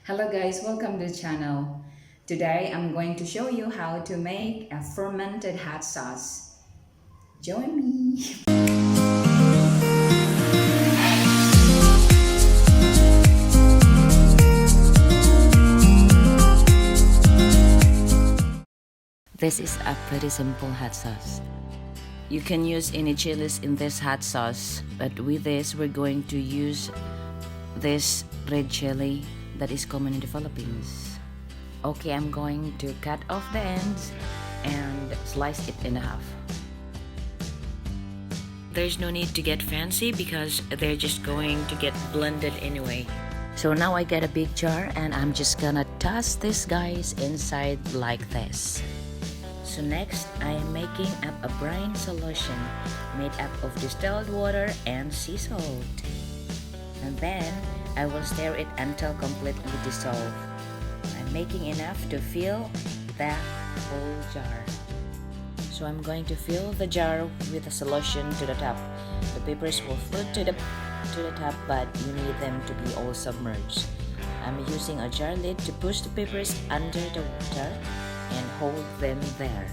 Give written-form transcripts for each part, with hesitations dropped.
Hello guys, welcome to the channel. Today I'm going to show you how to make a fermented hot sauce. Join me! This is a pretty simple hot sauce. You can use any chilies in this hot sauce, but with this we're going to use this red chili that is common in the Philippines. Okay, I'm going to cut off the ends and slice it in half. There's no need to get fancy because they're just going to get blended anyway. So now I get a big jar and I'm just gonna toss these guys inside like this. So next, I am making up a brine solution made up of distilled water and sea salt. And then, I will stir it until completely dissolved. I'm making enough to fill the whole jar. So I'm going to fill the jar with the solution to the top. The peppers will float to the top, but you need them to be all submerged. I'm using a jar lid to push the peppers under the water and hold them there.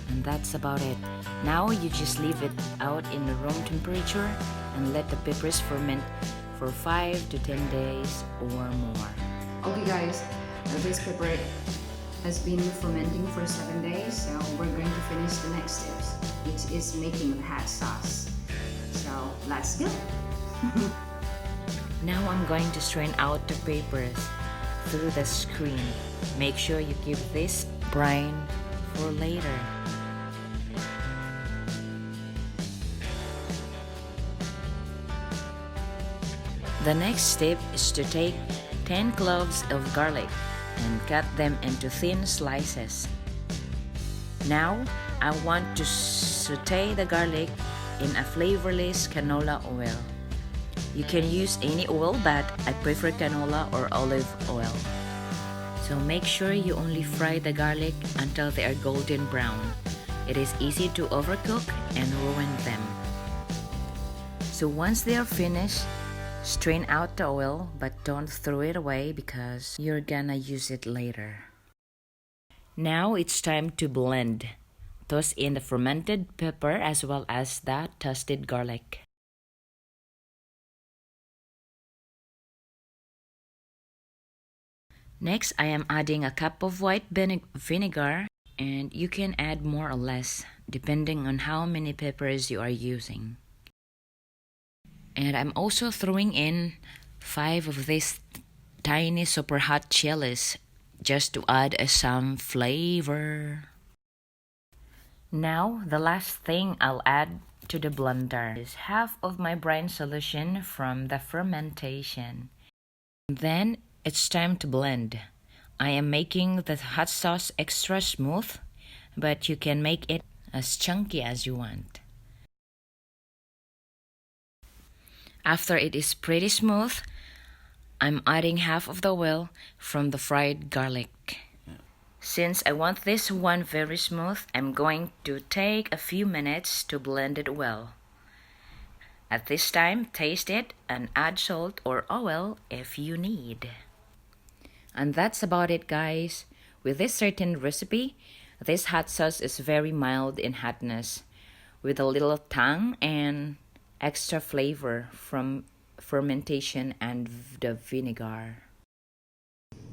And that's about it. Now you just leave it out in room temperature and let the peppers ferment for 5 to 10 days or more. Okay guys, this pepper has been fermenting for 7 days, so we're going to finish the next steps, which is making the hot sauce. So let's go! Now I'm going to strain out the peppers through the screen. Make sure you keep this brine for later. The next step is to take 10 cloves of garlic and cut them into thin slices. Now, I want to saute the garlic in a flavorless canola oil. You can use any oil, but I prefer canola or olive oil. So make sure you only fry the garlic until they are golden brown. It is easy to overcook and ruin them. So once they are finished, strain out the oil, but don't throw it away because you're gonna use it later. Now it's time to blend. Toss in the fermented pepper as well as the toasted garlic. Next, I am adding a cup of white vinegar, and you can add more or less depending on how many peppers you are using. And I'm also throwing in 5 of these tiny super hot chilies just to add some flavor. Now, the last thing I'll add to the blender is half of my brine solution from the fermentation. Then, it's time to blend. I am making the hot sauce extra smooth, but you can make it as chunky as you want. After it is pretty smooth, I'm adding half of the oil from the fried garlic. Since I want this one very smooth, I'm going to take a few minutes to blend it well. At this time, taste it and add salt or oil if you need. And that's about it, guys. With this certain recipe, this hot sauce is very mild in hotness, with a little tang and extra flavor from fermentation and the vinegar.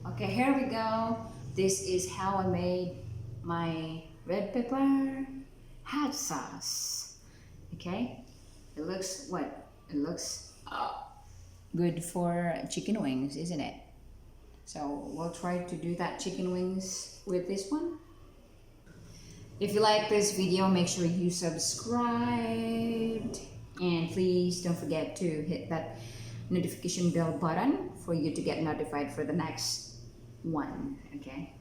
Okay, here we go. This is how I made my red pepper hot sauce. Okay, it looks what? It looks good for chicken wings, isn't it? So we'll try to do that chicken wings with this one. If you like this video, make sure you subscribe. And please don't forget to hit that notification bell button for you to get notified for the next one, okay?